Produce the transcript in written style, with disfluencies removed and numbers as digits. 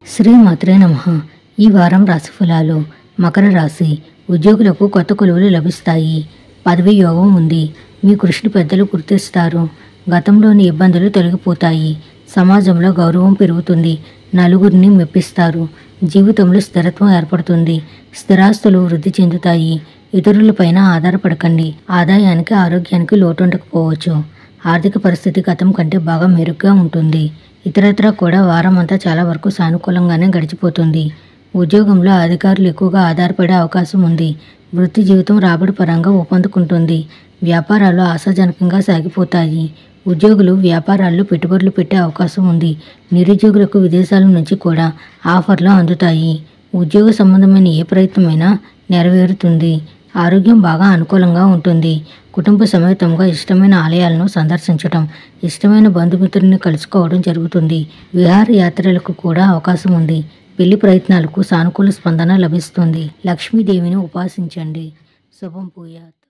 శ్రీమాత్రే నమః. ఈ వారం రాశిఫలాలు. మకర రాశి. ఉద్యోగులకు కొత్త కొలువులు లభిస్తాయి. పదవి యోగం ఉంది. మీ కృషిని పెద్దలు గుర్తిస్తారు. గతంలోని ఇబ్బందులు తొలగిపోతాయి. సమాజంలో గౌరవం పెరుగుతుంది. నలుగురిని మెప్పిస్తారు. జీవితంలో స్థిరత్వం ఏర్పడుతుంది. స్థిరాస్తులు వృద్ధి చెందుతాయి. ఇతరులపైన ఆధారపడకండి. ఆదాయానికి ఆరోగ్యానికి లోటుండకపోవచ్చు. ఆర్థిక పరిస్థితి గతం కంటే బాగా మెరుగ్గా ఉంటుంది. ఇతరత్రా కూడా వారం అంతా చాలా వరకు సానుకూలంగానే గడిచిపోతుంది. ఉద్యోగంలో అధికారులు ఎక్కువగా ఆధారపడే అవకాశం ఉంది. వృత్తి జీవితం రాబడి పరంగా ఊపందుకుంటుంది. వ్యాపారాలు ఆశాజనకంగా సాగిపోతాయి. ఉద్యోగులు వ్యాపారాల్లో పెట్టుబడులు పెట్టే అవకాశం ఉంది. నిరుద్యోగులకు విదేశాల నుంచి కూడా ఆఫర్లు అందుతాయి. ఉద్యోగ సంబంధమైన ఏ ప్రయత్నమైనా నెరవేరుతుంది. ఆరోగ్యం బాగా అనుకూలంగా ఉంటుంది. కుటుంబ సమేతంగా ఇష్టమైన ఆలయాలను సందర్శించడం, ఇష్టమైన బంధుమిత్రుల్ని కలుసుకోవడం జరుగుతుంది. విహారయాత్రలకు కూడా అవకాశం ఉంది. పెళ్లి ప్రయత్నాలకు సానుకూల స్పందన లభిస్తుంది. లక్ష్మీదేవిని ఉపాసించండి. శుభం భూయాత్.